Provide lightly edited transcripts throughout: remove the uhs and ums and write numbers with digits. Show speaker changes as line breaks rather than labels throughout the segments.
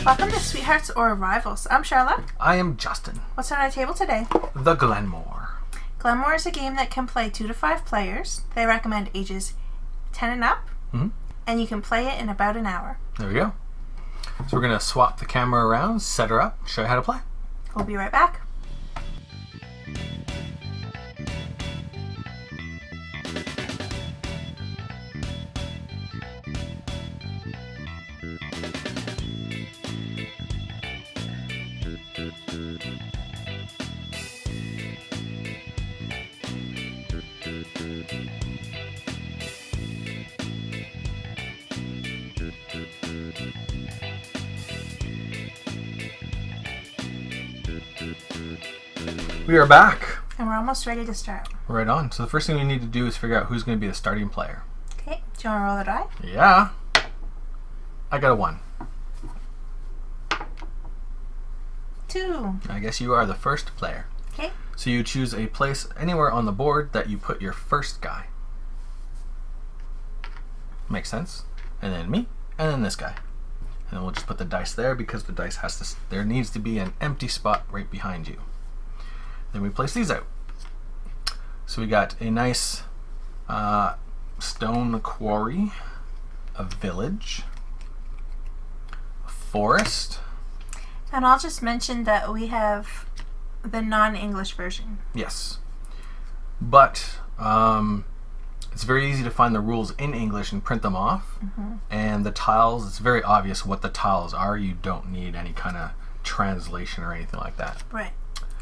Welcome to Sweethearts or Rivals. I'm Charla.
I am Justin.
What's on our table today?
The Glenmore.
Glenmore is a game that can play 2 to 5 players. They recommend ages 10 and up, and you can play it in about an hour.
There we go. So we're going to swap the camera around, set her up, show you how to play.
We'll be right back.
We are back.
And we're almost ready to start.
Right on. So the first thing we need to do is figure out who's going to be the starting player.
Okay, do you want to roll the die?
Yeah. I got a 1.
2.
I guess you are the first player.
Okay.
So you choose a place anywhere on the board that you put your first guy. Makes sense. And then me, and then this guy. And then we'll just put the dice there because the dice has to, there needs to be an empty spot right behind you. Then we place these out. So we got a nice stone quarry, a village, a forest.
And I'll just mention that we have the non-English version.
Yes. But it's very easy to find the rules in English and print them off. And the tiles, it's very obvious what the tiles are. You don't need any kind of translation or anything like that.
Right.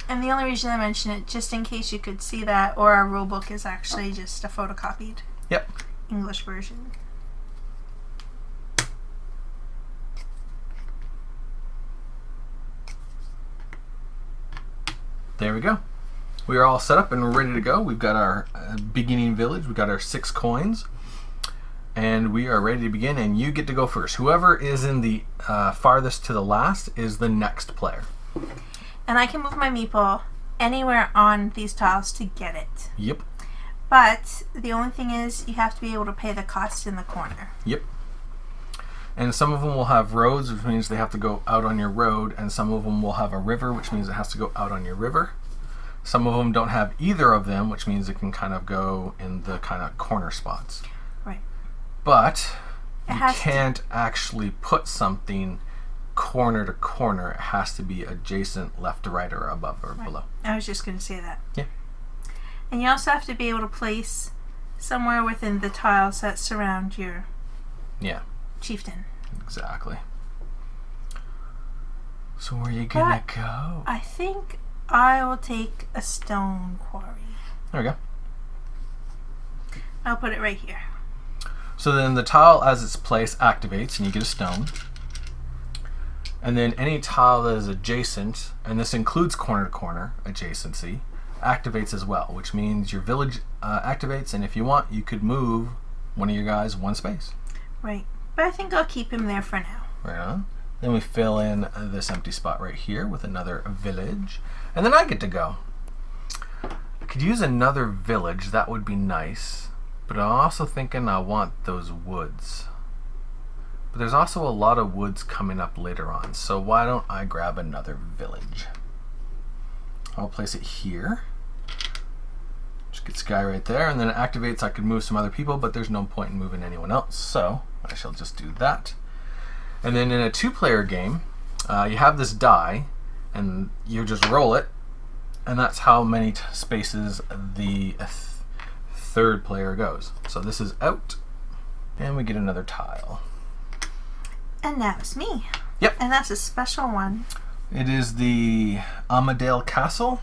And the only reason I mention it, just in case you could see that, or our rule book is actually just a photocopied English version.
There we go. We are all set up and ready to go. We've got our beginning village. We've got our 6 coins. And we are ready to begin, and you get to go first. Whoever is in the farthest to the last is the next player.
And I can move my meeple anywhere on these tiles to get it.
Yep.
But the only thing is you have to be able to pay the cost in the corner.
Yep. And some of them will have roads, which means they have to go out on your road, and some of them will have a river, which means it has to go out on your river. Some of them don't have either of them, which means it can kind of go in the kind of corner spots.
Right.
But you can't actually put something corner to corner. It has to be adjacent, left to right, or above or below.
I was just going to say that.
Yeah.
And you also have to be able to place somewhere within the tiles that surround your chieftain.
Exactly. So where are you going to go?
I think I will take a stone quarry.
There we go.
I'll put it right here.
So then the tile as it's placed activates and you get a stone. And then any tile that is adjacent, and this includes corner to corner adjacency, activates as well, which means your village activates, and if you want, you could move one of your guys 1 space.
Right. But I think I'll keep him there for now.
Right on. Then we fill in this empty spot right here with another village. And then I get to go. I could use another village, that would be nice. But I'm also thinking I want those woods. But there's also a lot of woods coming up later on, so why don't I grab another village? I'll place it here. Just get Sky right there, and then it activates. I could move some other people, but there's no point in moving anyone else, so I shall just do that. And then in a 2-player game, you have this die, and you just roll it, and that's how many spaces the 3rd player goes. So this is out, and we get another tile.
And now it's me.
Yep.
And that's a special one.
It is the Amadale Castle.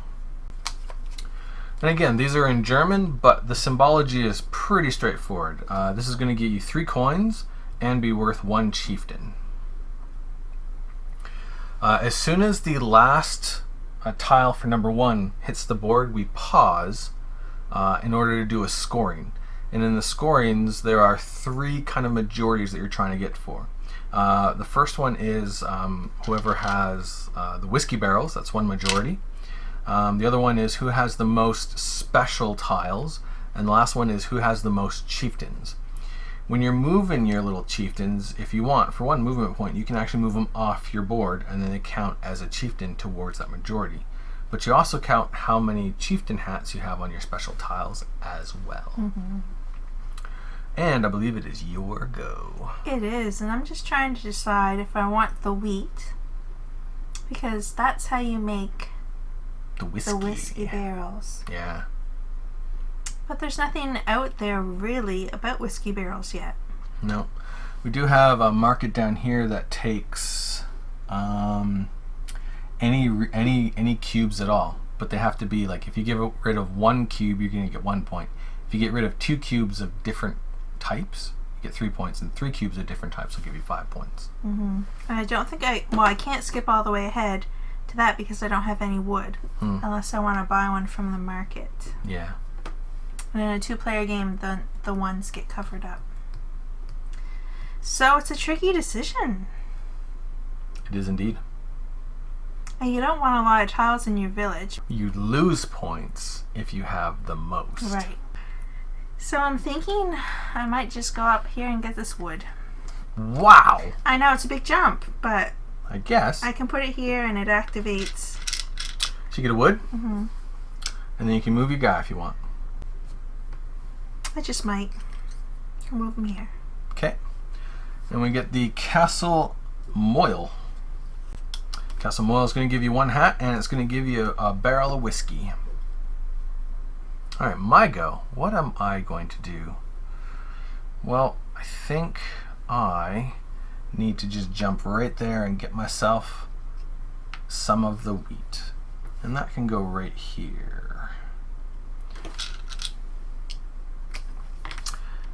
And again, these are in German, but the symbology is pretty straightforward. This is going to get you 3 coins and be worth 1 chieftain. As soon as the last tile for number 1 hits the board, we pause in order to do a scoring. And in the scorings, there are 3 kind of majorities that you're trying to get for. The first one is whoever has the whiskey barrels, that's 1 majority. The other one is who has the most special tiles. And the last one is who has the most chieftains. When you're moving your little chieftains, if you want, for one movement point, you can actually move them off your board and then they count as a chieftain towards that majority. But you also count how many chieftain hats you have on your special tiles as well. And I believe it is your go.
It is, and I'm just trying to decide if I want the wheat, because that's how you make
the whiskey
barrels.
Yeah.
But there's nothing out there really about whiskey barrels yet.
No. We do have a market down here that takes any cubes at all. But they have to be like, if you get rid of 1 cube, you're going to get 1 point. If you get rid of 2 cubes of different types, you get 3 points. And 3 cubes of different types will give you 5 points.
And I don't think I can't skip all the way ahead to that because I don't have any wood. Unless I want to buy one from the market.
Yeah.
And in a 2-player game, the ones get covered up. So it's a tricky decision.
It is indeed.
And you don't want a lot of tiles in your village.
You lose points if you have the most.
Right. So I'm thinking I might just go up here and get this wood.
Wow!
I know it's a big jump, but
I guess.
I can put it here and it activates.
So you get a wood? And then you can move your guy if you want.
I just might. You can move them here.
Okay. Then we get the Castle Moyle. Castle Moyle is going to give you 1 hat, and it's going to give you a barrel of whiskey. Alright, my go. What am I going to do? Well, I think I need to just jump right there and get myself some of the wheat. And that can go right here.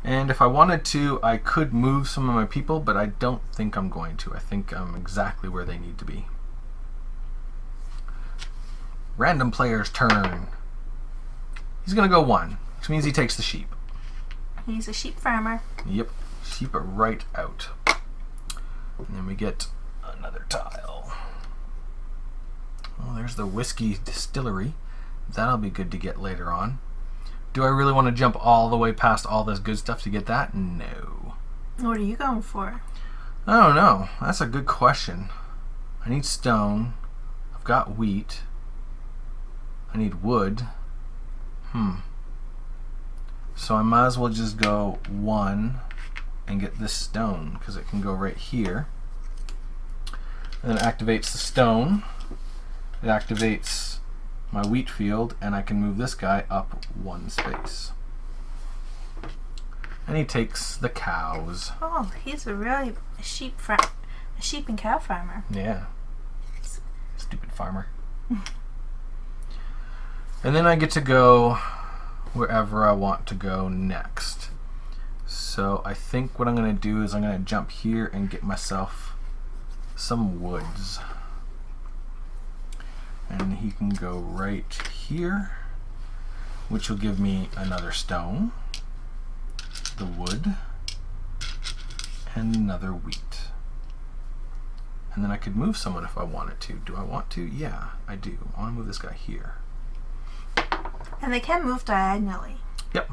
And if I wanted to, I could move some of my people, but I don't think I'm going to. I think I'm exactly where they need to be. Random player's turn. He's going to go 1, which means he takes the sheep.
He's a sheep farmer.
Yep, sheep are right out. And then we get another tile. Oh, there's the whiskey distillery. That'll be good to get later on. Do I really want to jump all the way past all this good stuff to get that? No.
What are you going for?
I don't know. That's a good question. I need stone. I've got wheat. I need wood. So I might as well just go 1 and get this stone because it can go right here. And then it activates the stone. It activates my wheat field, and I can move this guy up 1 space. And he takes the cows.
Oh, he's a sheep and cow farmer.
Yeah. Stupid farmer. And then I get to go wherever I want to go next. So I think what I'm going to do is I'm going to jump here and get myself some woods. And he can go right here, which will give me another stone, the wood, and another wheat. And then I could move someone if I wanted to. Do I want to? Yeah, I do. I want to move this guy here.
And they can move diagonally.
Yep.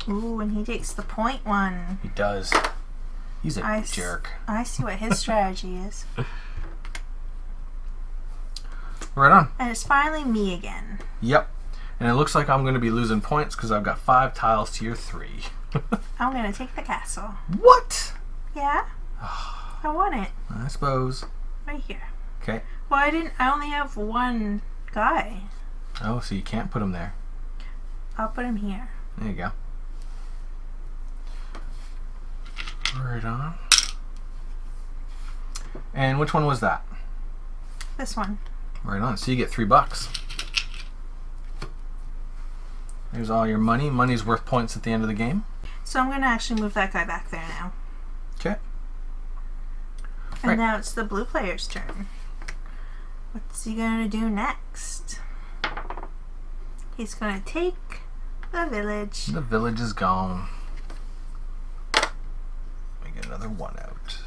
Ooh, and he takes the point 1.
He does. He's a jerk.
I see what his strategy is.
Right on.
And it's finally me again.
Yep. And it looks like I'm going to be losing points because I've got 5 tiles to your 3.
I'm going to take the castle.
What?
Yeah. I want it.
I suppose.
Right here.
Okay.
Well, I only have 1 guy.
Oh, so you can't put him there.
I'll put him here.
There you go. Right on. And which one was that?
This one.
Right on. So you get $3. There's all your money. Money's worth points at the end of the game.
So I'm going to actually move that guy back there now.
Okay.
And now it's the blue player's turn. What's he going to do next? He's going to take the village.
The village is gone. We get another 1 out.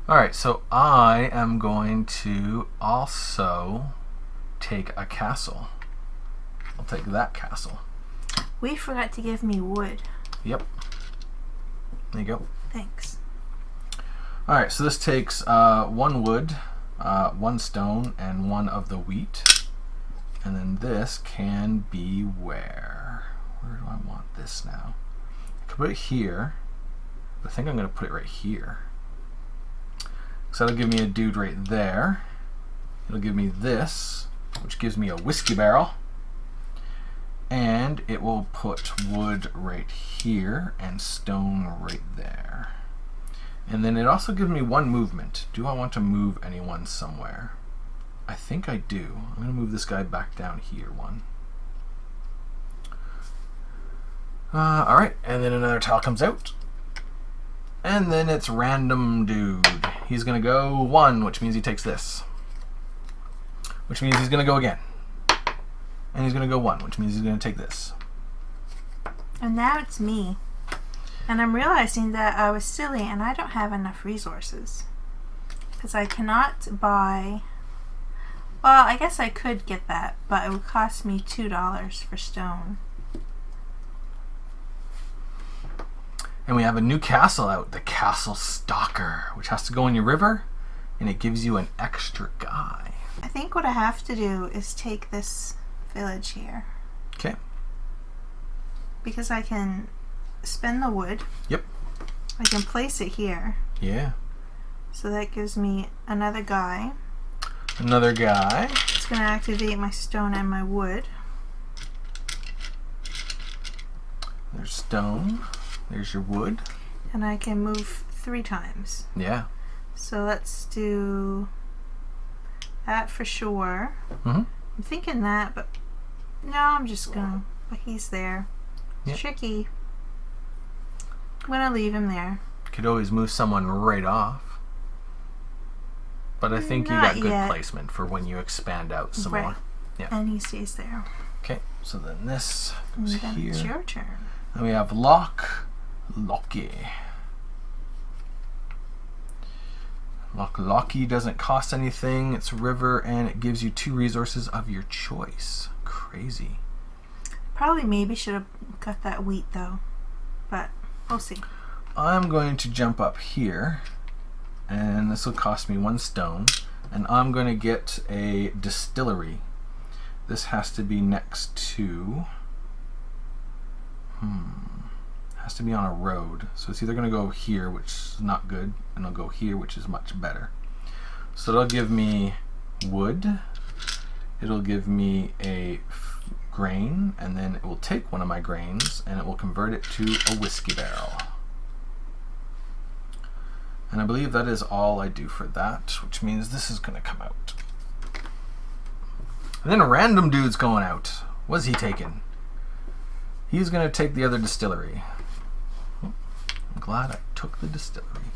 Alright, so I am going to also take a castle. I'll take that castle.
We forgot to give me wood.
Yep. There you go.
Thanks.
Alright, so this takes 1 wood, 1 stone, and 1 of the wheat. And then this can be where? Where do I want this now? I could put it here. But I think I'm going to put it right here. So that'll give me a dude right there. It'll give me this, which gives me a whiskey barrel. And it will put wood right here and stone right there. And then it also gives me 1 movement. Do I want to move anyone somewhere? I think I do. I'm going to move this guy back down here 1. Alright, and then another tile comes out. And then it's random dude. He's going to go 1, which means he takes this. Which means he's going to go again. And he's going to go 1, which means he's going to take this.
And now it's me. And I'm realizing that I was silly and I don't have enough resources. Because I cannot buy... Well, I guess I could get that, but it would cost me $2 for stone.
And we have a new castle out, the Castle Stalker, which has to go in your river, and it gives you an extra guy.
I think what I have to do is take this village here.
Okay.
Because I can spend the wood.
Yep.
I can place it here.
Yeah.
So that gives me another guy.
Another guy.
It's going to activate my stone and my wood.
There's stone. There's your wood.
And I can move 3 times.
Yeah.
So let's do that for sure.
Mm-hmm.
I'm thinking that, but no, I'm just going to... But he's there. It's
Yep.
tricky. I'm going to leave him there.
Could always move someone right off. But I think you
Not
got good
yet.
placement for when you expand out some
Right.
more. Yeah.
And he stays there.
Okay, so then this
And
goes
then
here.
it's your turn.
Then we have Locky. Locky doesn't cost anything. It's river and it gives you 2 resources of your choice. Crazy.
Probably maybe should have got that wheat though. But we'll see.
I'm going to jump up here. And this will cost me 1 stone. And I'm going to get a distillery. This has to be next to... has to be on a road. So it's either going to go here, which is not good, and it'll go here, which is much better. So it'll give me wood. It'll give me a grain, and then it will take one of my grains, and it will convert it to a whiskey barrel. And I believe that is all I do for that, which means this is going to come out. And then a random dude's going out. What's he taking? He's going to take the other distillery. I'm glad I took the distillery.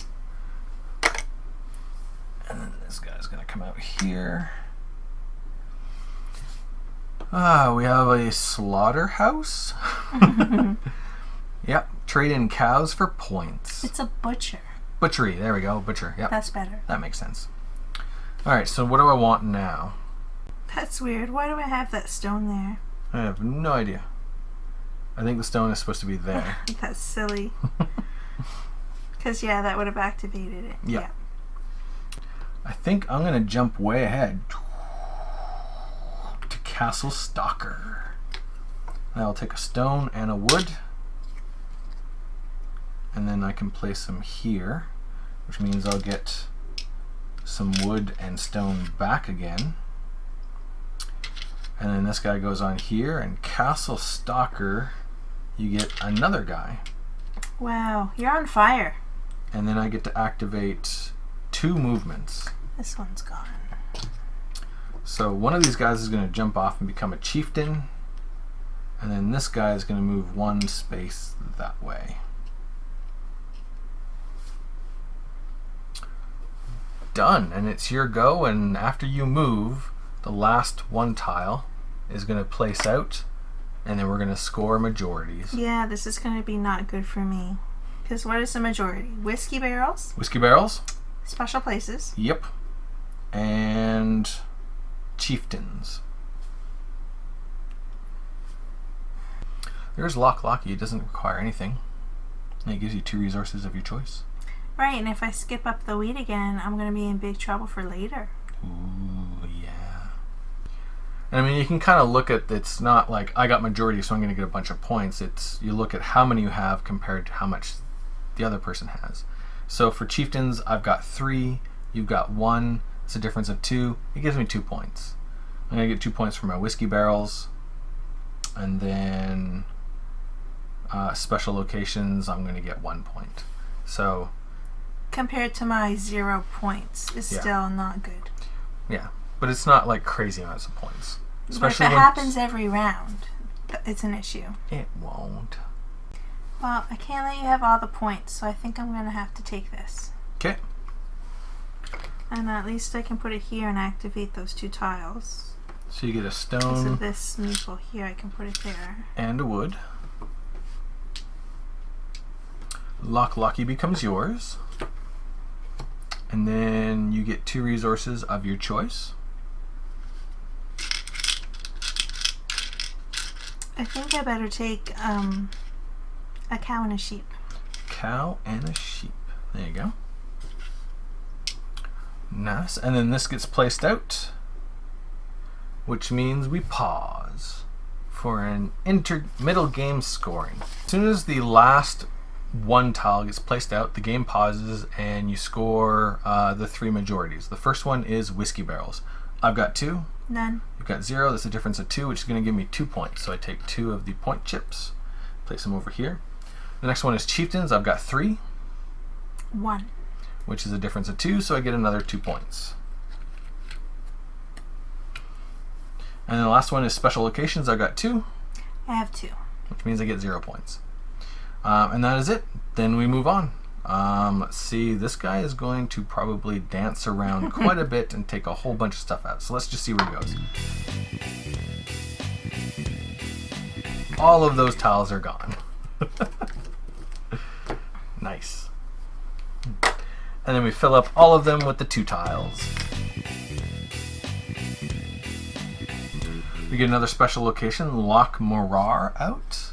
And then this guy's going to come out here. We have a slaughterhouse. Yep, trade in cows for points.
It's a butcher.
Butchery, there we go, butcher. Yep,
That's better.
that makes sense. Alright, so what do I want now?
That's weird. Why do I have that stone there?
I have no idea. I think the stone is supposed to be there.
That's silly. Because, yeah, that would have activated it.
Yeah. I think I'm going to jump way ahead to Castle Stalker. I'll take a stone and a wood. And then I can place them here, which means I'll get some wood and stone back again. And then this guy goes on here, and Castle Stalker, you get another guy.
Wow, you're on fire.
And then I get to activate 2 movements.
This one's gone.
So one of these guys is going to jump off and become a chieftain. And then this guy is going to move 1 space that way. Done. And it's your go. And after you move, the last 1 tile is going to place out. And then we're going to score majorities.
Yeah, this is going to be not good for me. Because what is the majority? Whiskey barrels?
Whiskey barrels?
Special places.
Yep. And chieftains. There's Locky. It doesn't require anything. And it gives you 2 resources of your choice.
Right, and if I skip up the wheat again, I'm going to be in big trouble for later.
Ooh, yeah. And I mean, you can kind of look at, it's not like I got majority, so I'm going to get a bunch of points. It's, you look at how many you have compared to how much the other person has. So for chieftains, I've got 3. You've got 1. It's a difference of 2. It gives me 2 points. I'm going to get 2 points for my whiskey barrels. And then special locations, I'm going to get 1 point. So
compared to my 0 points, it's still not good.
Yeah, but it's not like crazy amounts of points.
Especially but if it happens every round, it's an issue.
It won't.
Well, I can't let you have all the points, so I think I'm going to have to take this.
Okay.
And at least I can put it here and activate those 2 tiles.
So you get a stone.
So this neutral here, I can put it there.
And a wood. Locky becomes yours. And then you get 2 resources of your choice.
I think I better take a cow and a sheep.
Cow and a sheep. There you go. Nice. And then this gets placed out, which means we pause for an middle game scoring. As soon as the last 1 tile gets placed out, the game pauses and you score the 3 majorities. The first one is whiskey barrels. I've got 2.
None.
You've got 0. That's a difference of 2, which is going to give me 2 points. So I take 2 of the point chips, place them over here. The next one is chieftains. I've got 3.
1.
Which is a difference of 2, so I get another 2 points. And then the last one is special locations. I've got 2.
I have 2.
Which means I get 0 points. And that is it. Then we move on. Let's see. This guy is going to probably dance around quite a bit and take a whole bunch of stuff out. So let's just see where he goes. All of those tiles are gone. Nice. And then we fill up all of them with the 2 tiles. We get another special location, Loch Morar, out.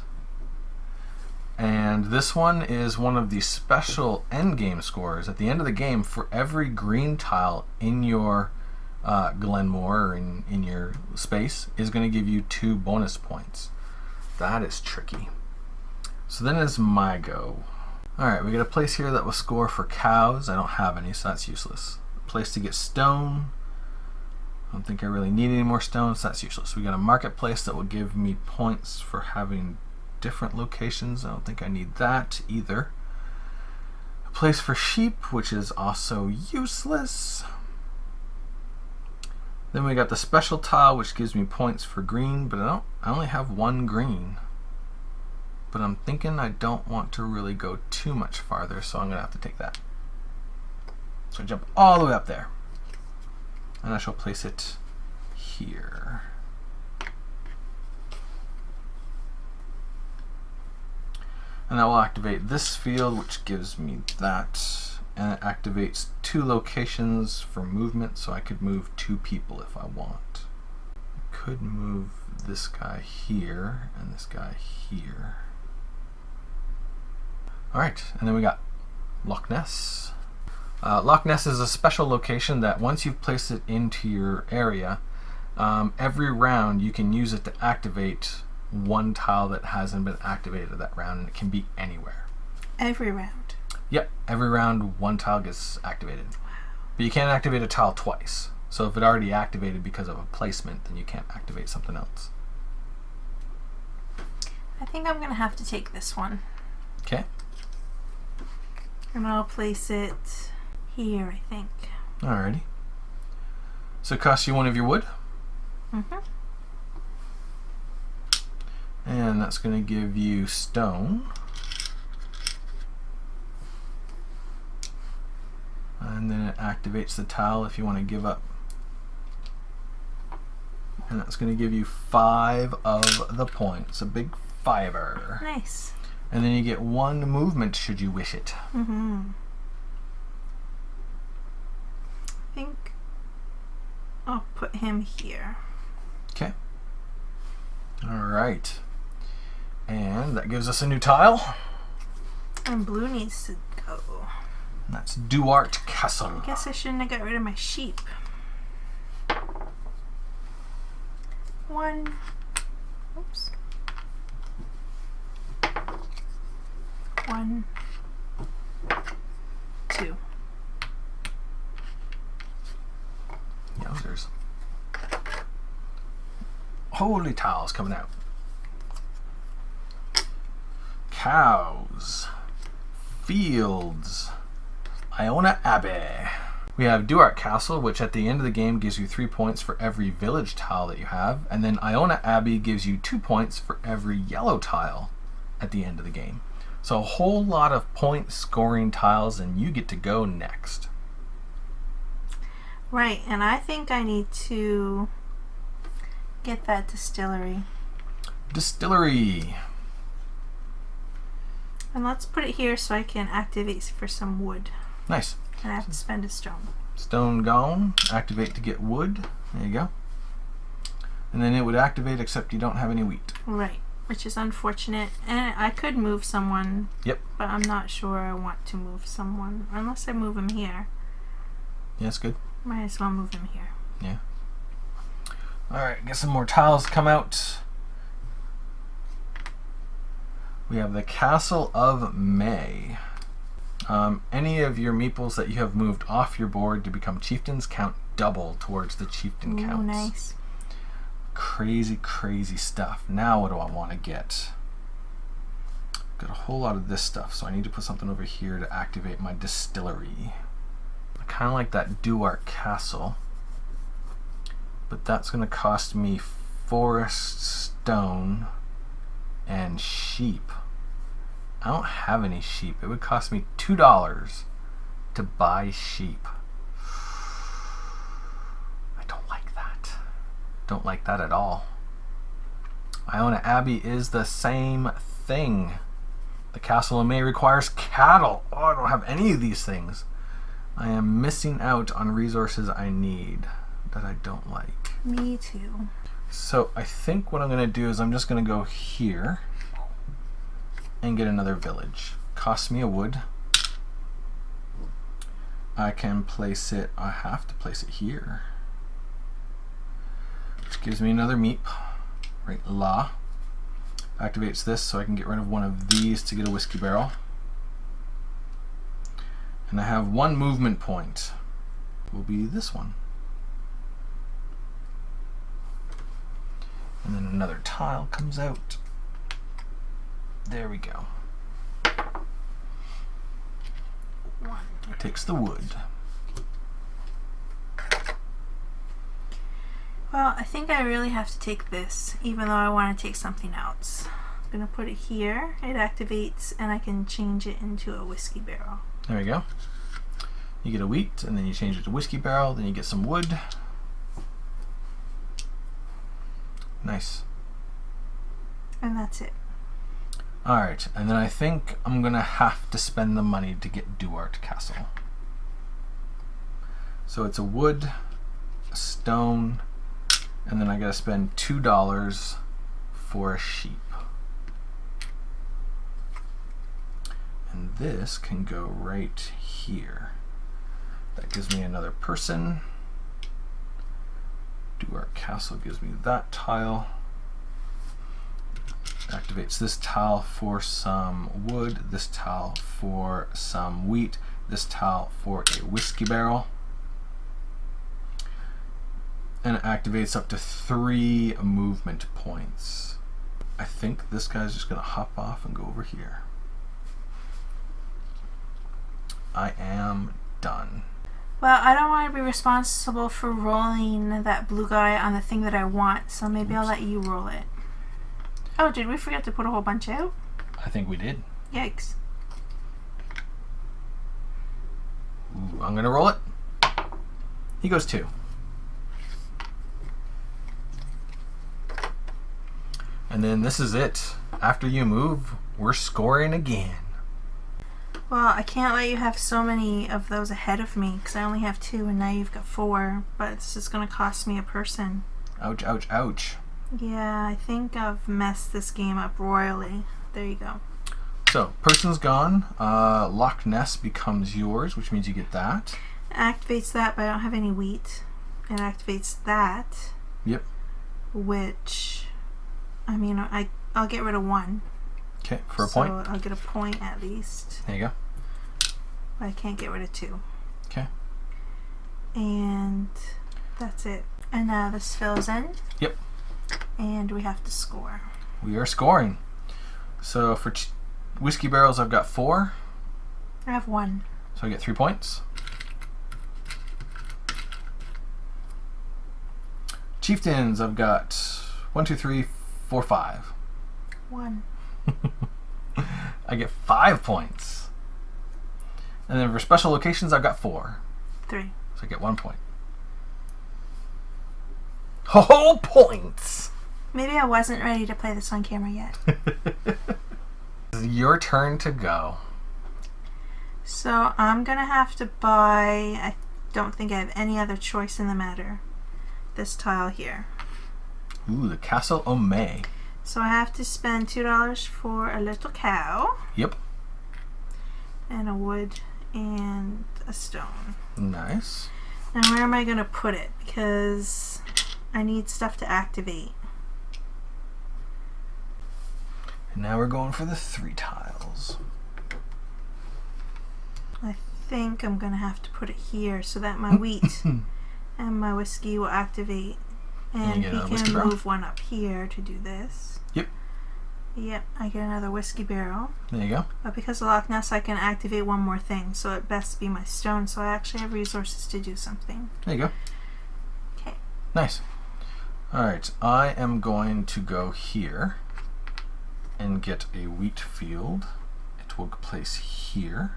And this one is one of the special endgame scores. At the end of the game, for every green tile in your Glenmore, or in your space, is going to give you 2 bonus points. That is tricky. So then it's my go. Alright, we got a place here that will score for cows. I don't have any, so that's useless. A place to get stone. I don't think I really need any more stones, so that's useless. We got a marketplace that will give me points for having different locations. I don't think I need that either. A place for sheep, which is also useless. Then we got the special tile, which gives me points for green, but I only have 1 green. But I'm thinking I don't want to really go too much farther, so I'm going to have to take that. So I jump all the way up there. And I shall place it here. And that will activate this field, which gives me that. And it activates 2 locations for movement, so I could move 2 people if I want. I could move this guy here and this guy here. Alright, and then we got Loch Ness. Loch Ness is a special location that once you've placed it into your area, every round you can use it to activate 1 tile that hasn't been activated that round, and it can be anywhere.
Every round?
Yep, every round 1 tile gets activated. Wow. But you can't activate a tile twice. So if it already activated because of a placement, then you can't activate something else.
I think I'm going to have to take this one.
Okay.
And I'll place it here, I think.
Alrighty. So it costs you 1 of your wood.
Mm-hmm.
And that's going to give you stone. And then it activates the tile if you want to give up. And that's going to give you 5 of the points. A big 5er.
Nice.
And then you get 1 movement should you wish it.
Mm-hmm. I'll put him here.
Okay. All right. And that gives us a new tile.
And blue needs to go.
And that's Duart Castle.
I guess I shouldn't have got rid of my sheep. 1. Oops. 1, 2.
Yowzers. Holy tiles coming out. Cows. Fields. Iona Abbey. We have Duart Castle, which at the end of the game gives you 3 points for every village tile that you have, and then Iona Abbey gives you 2 points for every yellow tile at the end of the game. So a whole lot of point scoring tiles, and you get to go next.
Right, and I think I need to get that distillery.
Distillery.
And let's put it here so I can activate for some wood.
Nice.
And I have to spend a stone.
Stone gone. Activate to get wood. There you go. And then it would activate except you don't have any wheat.
Right, which is unfortunate. And I could move someone.
Yep.
But I'm not sure I want to move someone. Unless I move him here.
Yeah, that's good.
Might as well move him here.
Yeah. Alright, get some more tiles to come out. We have the Castle of May. Any of your meeples that you have moved off your board to become chieftains count double towards the chieftain counts.
Nice.
Crazy, crazy stuff. Now what do I want to get? Got a whole lot of this stuff, so I need to put something over here to activate my distillery. I kind of like that Duart Castle, but that's going to cost me forest, stone, and sheep. I don't have any sheep. It would cost me $2 to buy sheep. I don't like that. Don't like that at all. Iona Abbey is the same thing. The Castle of May requires cattle. Oh, I don't have any of these things. I am missing out on resources I need that I don't like.
Me too.
So I think what I'm going to do is I'm just going to go here and get another village. Costs me a wood. I can place it, I have to place it here. Which gives me another meep. Right, la. Activates this so I can get rid of one of these to get a whiskey barrel. And I have 1 movement point. Will be this one. And then another tile comes out. There we go. It takes the wood.
Well, I think I really have to take this, even though I want to take something else. I'm going to put it here. It activates, and I can change it into a whiskey barrel.
There we go. You get a wheat, and then you change it to whiskey barrel, then you get some wood. Nice.
And that's it.
Alright, and then I think I'm going to have to spend the money to get Duart Castle. So it's a wood, a stone, and then I got to spend $2 for a sheep. And this can go right here. That gives me another person. Duart Castle gives me that tile. Activates this tile for some wood, this tile for some wheat, this tile for a whiskey barrel. And it activates up to 3 movement points. I think this guy's just going to hop off and go over here. I am done.
Well, I don't want to be responsible for rolling that blue guy on the thing that I want, so maybe I'll let you roll it. Oh, did we forget to put a whole bunch out?
I think we did.
Yikes.
Ooh, I'm going to roll it. He goes 2. And then this is it. After you move, we're scoring again.
Well, I can't let you have so many of those ahead of me because I only have 2 and now you've got 4. But this is going to cost me a person.
Ouch, ouch, ouch.
Yeah, I think I've messed this game up royally. There you go.
So, person's gone. Loch Ness becomes yours, which means you get that.
It activates that, but I don't have any wheat. It activates that.
Yep.
Which, I mean, I'll get rid of 1.
Okay, for a point.
So I'll get a point at least.
There you go.
But I can't get rid of 2.
Okay.
And that's it. And now this fills in.
Yep.
And we have to score.
We are scoring. So for whiskey barrels, I've got 4.
I have 1.
So I get 3 points. Chieftains, I've got 1, 2, 3, 4, 5.
1.
I get 5 points. And then for special locations, I've got 4.
3.
So I get 1 point. Whole points!
Maybe I wasn't ready to play this on camera yet.
It's your turn to go.
So I'm going to have to buy, I don't think I have any other choice in the matter, this tile here.
Ooh, the Castle Omay.
So I have to spend $2 for a little cow.
Yep.
And a wood and a stone.
Nice.
Now where am I going to put it? Because I need stuff to activate.
And now we're going for the 3 tiles.
I think I'm going to have to put it here so that my wheat and my whiskey will activate. And
you get
he
another whiskey
can
barrel?
move 1 up here to do this.
Yep.
Yep, I get another whiskey barrel.
There you go.
But because of Loch Ness, I can activate 1 more thing, so it best be my stone, so I actually have resources to do something.
There you go.
Okay.
Nice. Alright, I am going to go here and get a wheat field. It will place here,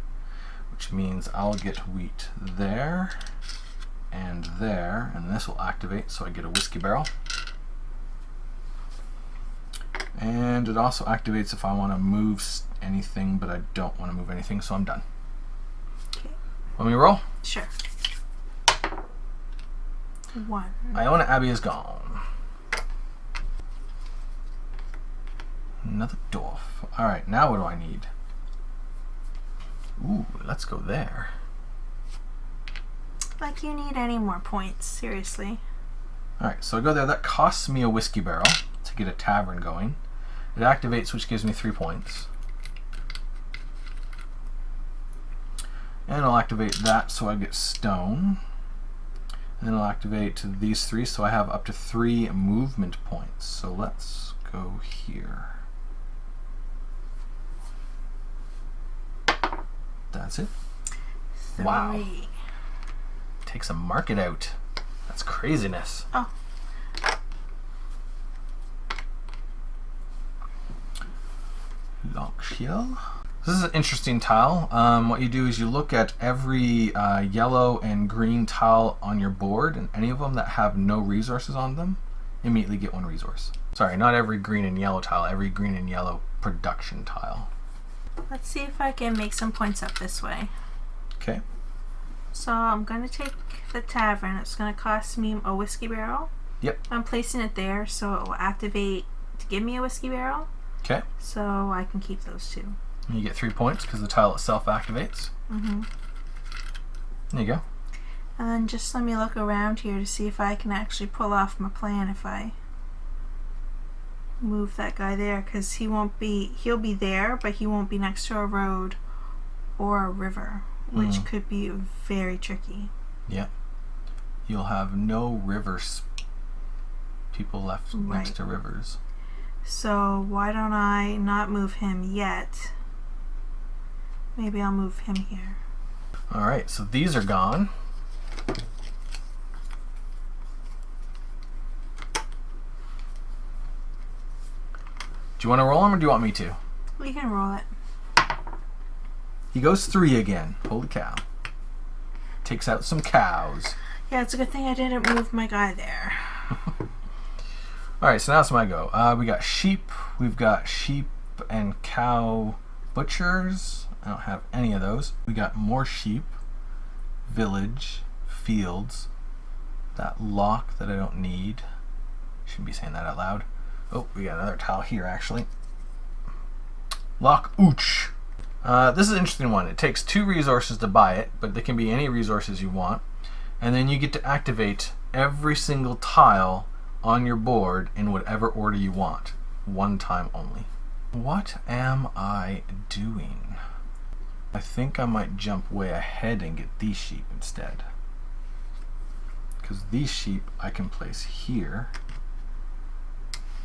which means I'll get wheat there and there, and this will activate, so I get a whiskey barrel. And it also activates if I want to move anything, but I don't want to move anything, so I'm done.
Okay.
Want me to roll?
Sure. 1.
Iona Abbey is gone. Another dwarf. Alright, now what do I need? Ooh, let's go there.
Like you need any more points, seriously.
Alright, so I go there. That costs me a whiskey barrel to get a tavern going. It activates, which gives me 3 points. And I'll activate that so I get stone. And then I'll activate these 3 so I have up to 3 movement points. So let's go here. That's it.
3.
Wow. Take some market out. That's craziness.
Oh.
Longshill. This is an interesting tile. What you do is you look at every yellow and green tile on your board, and any of them that have no resources on them, immediately get 1 resource. Sorry, not every green and yellow tile, every green and yellow production tile.
Let's see if I can make some points up this way.
Okay.
So I'm going to take the tavern. It's going to cost me a whiskey barrel.
Yep.
I'm placing it there so it will activate to give me a whiskey barrel.
Okay.
So I can keep those 2.
And you get 3 points because the tile itself activates.
Mm-hmm.
There you go.
And then just let me look around here to see if I can actually pull off my plan if I move that guy there, because he'll be there, but he won't be next to a road or a river, which could be very tricky.
Yeah. You'll have no rivers. People left next to rivers.
So why don't I not move him yet? Maybe I'll move him here.
Alright, so these are gone. Do you want to roll him or do you want me to?
We can roll it.
He goes 3 again. Holy cow. Takes out some cows.
Yeah, it's a good thing I didn't move my guy there.
Alright, so now it's my go. We got sheep. We've got sheep and cow butchers. I don't have any of those. We got more sheep, village, fields, that lock that I don't need. Shouldn't be saying that out loud. Oh, we got another tile here actually. Lock Ooch. This is an interesting one. It takes 2 resources to buy it, but they can be any resources you want. And then you get to activate every single tile on your board in whatever order you want. 1 time only. What am I doing? I think I might jump way ahead and get these sheep instead. Because these sheep I can place here.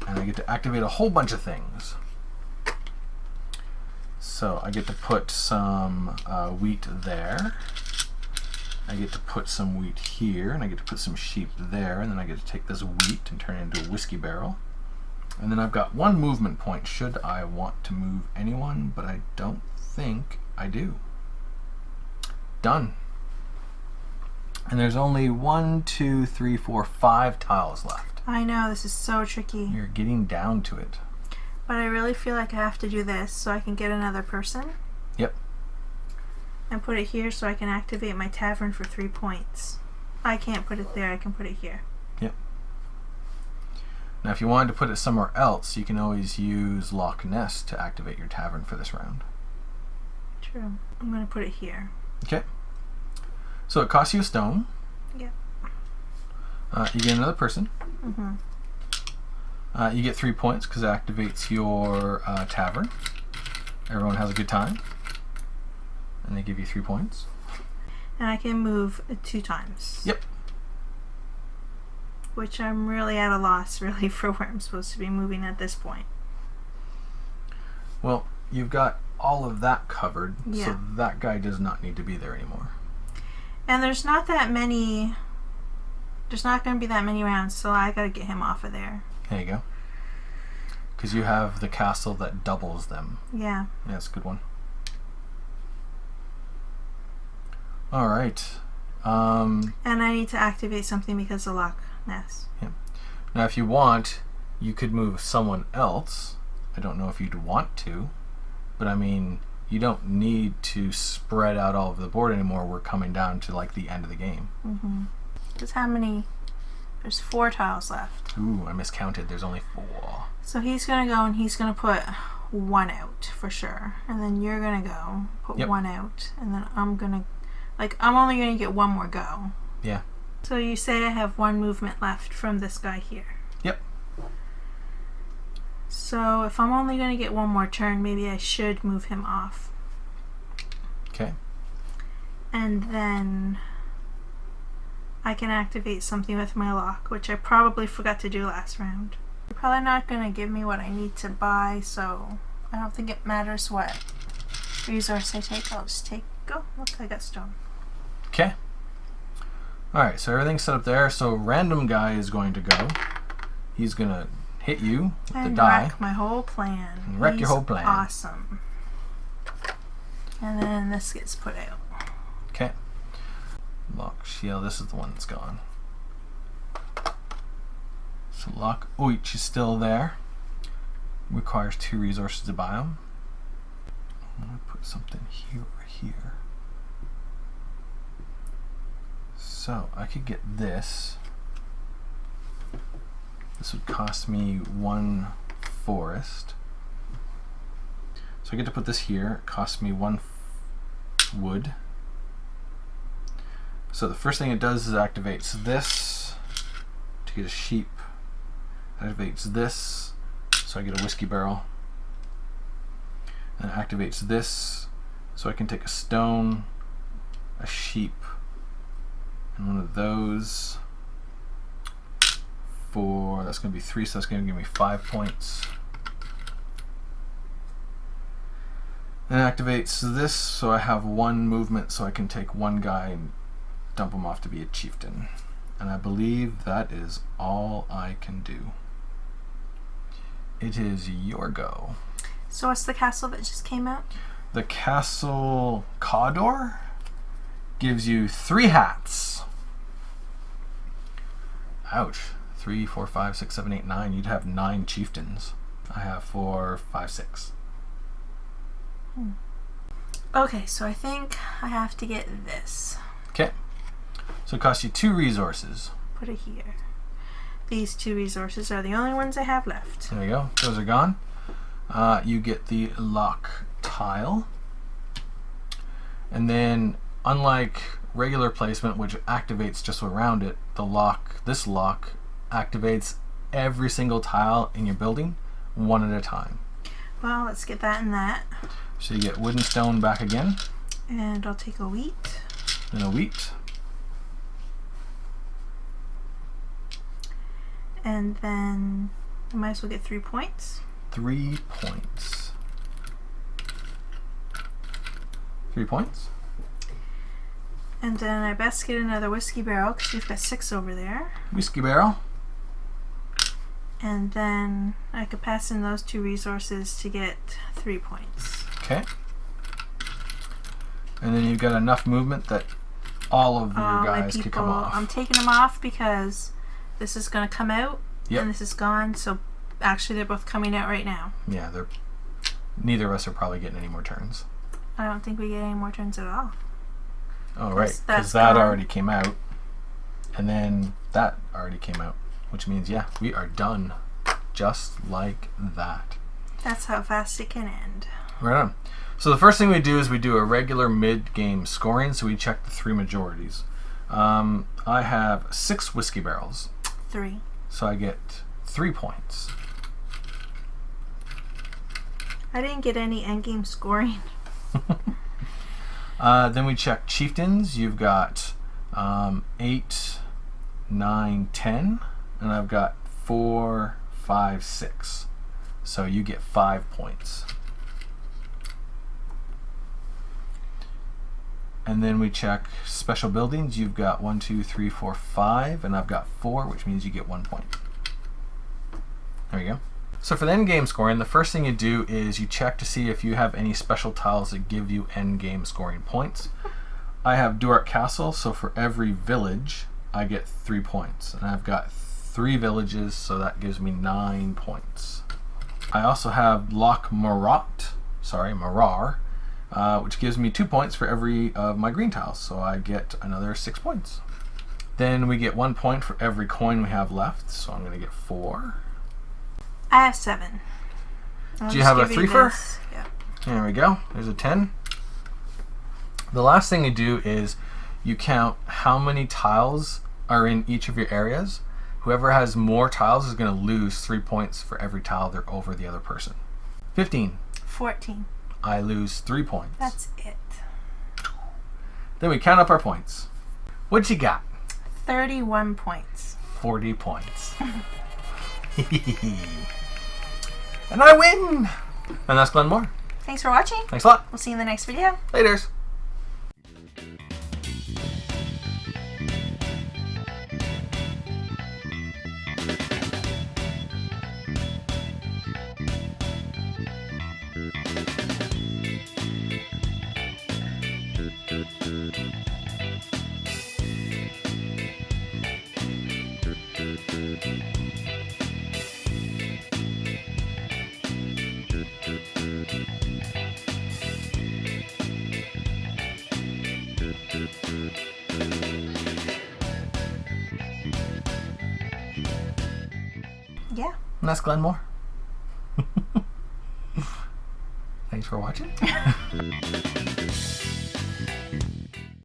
And I get to activate a whole bunch of things. So I get to put some wheat there. I get to put some wheat here, and I get to put some sheep there, and then I get to take this wheat and turn it into a whiskey barrel. And then I've got 1 movement point should I want to move anyone, but I don't think I do. Done. And there's only 1, 2, 3, 4, 5 tiles left.
I know, this is so tricky.
You're getting down to it.
But I really feel like I have to do this so I can get another person.
Yep.
And put it here so I can activate my tavern for 3 points. I can't put it there, I can put it here.
Yep. Now if you wanted to put it somewhere else, you can always use Loch Ness to activate your tavern for this round.
True. I'm going to put it here.
Okay. So it costs you a stone.
Yep.
You get another person.
Mm-hmm.
You get 3 points because it activates your tavern. Everyone has a good time. And they give you 3 points.
And I can move 2 times.
Yep.
Which I'm really at a loss, really, for where I'm supposed to be moving at this point.
Well, you've got all of that covered,
yeah.
So that guy does not need to be there anymore.
And there's not that many... There's not going to be that many rounds, so I got to get him off of there.
There you go. Because you have the castle that doubles them.
Yeah.
Yeah, that's a good one. All right.
And I need to activate something because of Loch Ness.
Yeah. Now, if you want, you could move someone else. I don't know if you'd want to, but I mean, you don't need to spread out all of the board anymore. We're coming down to like the end of the game.
Mm-hmm. Because how many? There's 4 tiles left.
Ooh, I miscounted. There's only 4.
So he's going to go and he's going to put 1 out for sure. And then you're going to go, put 1 out. And then I'm going to, like, I'm only going to get 1 more go.
Yeah.
So you say I have 1 movement left from this guy here.
Yep.
So if I'm only going to get 1 more turn, maybe I should move him off.
Okay.
And then I can activate something with my lock, which I probably forgot to do last round. You're probably not going to give me what I need to buy, so I don't think it matters what resource I take. I'll just take... Go. Look, I got stone.
Okay. Alright, so everything's set up there. So random guy is going to go. He's going to hit you with the die.
Wreck my whole plan.
And wreck your whole plan.
Awesome. And then this gets put out.
Okay. Lock shield. This is the one that's gone. So Lock Oich is still there. Requires 2 resources to buy them. I'm going to put something here or here. So I could get this. This would cost me 1 forest. So I get to put this here. It costs me 1 wood. So the first thing it does is activates this to get a sheep. Activates this, so I get a whiskey barrel. And it activates this, so I can take a stone, a sheep, and 1 of those. For that's going to be 3, so that's going to give me 5 points. And it activates this, so I have 1 movement, so I can take 1 guy and dump him off to be a chieftain. And I believe that is all I can do. It is your go.
So what's the castle that just came out?
The castle Cawdor gives you 3 hats. Ouch. 3, 4, 5, 6, 7, 8, 9. You'd have 9 chieftains. I have 4, 5, 6.
Okay, so I think I have to get this.
Okay. So it costs you 2 resources.
Put it here. These 2 resources are the only ones I have left.
There you go. Those are gone. You get the lock tile. And then, unlike regular placement, which activates just around it, this lock activates every single tile in your building, one at a time.
Well, let's get that and that.
So you get wood and stone back again.
And I'll take a wheat.
And a wheat.
And then I might as well get 3 points.
3 points. 3 points.
And then I best get another whiskey barrel because you've got 6 over there.
Whiskey barrel.
And then I could pass in those 2 resources to get 3 points.
Okay. And then you've got enough movement that all of your guys could come off.
I'm taking them off because this is going to come out and this is gone. So actually, they're both coming out right now.
Yeah, neither of us are probably getting any more turns.
I don't think we get any more turns at all.
Oh, right. Because that already came out. And then that already came out. Which means, yeah, we are done. Just like that.
That's how fast it can end.
Right on. So the first thing we do is we do a regular mid-game scoring. So we check the 3 majorities. I have 6 whiskey barrels.
3.
So I get 3 points.
I didn't get any endgame scoring.
Then we check chieftains. You've got 8, 9, 10. And I've got 4, 5, 6. So you get 5 points. And then we check special buildings. You've got 1, 2, 3, 4, 5, and I've got 4, which means you get 1 point. There you go. So for the end game scoring, the first thing you do is you check to see if you have any special tiles that give you end game scoring points. I have Duart Castle, so for every village, I get 3 points. And I've got 3 villages, so that gives me 9 points. I also have Loch Marar, which gives me 2 points for every of my green tiles, so I get another 6 points. Then we get 1 point for every coin we have left, so I'm going to get 4.
I have 7.
Do you have a 3-fer?
Yeah.
There we go. There's a 10. The last thing you do is you count how many tiles are in each of your areas. Whoever has more tiles is going to lose 3 points for every tile they're over the other person. 15.
14.
I lose 3 points.
That's it.
Then we count up our points. What you got?
31 points.
40 points. And I win! And that's Glen Moore.
Thanks for watching.
Thanks a lot.
We'll see you in the next video.
Laters.
Yeah.
And that's Glen Moore. Thanks for watching.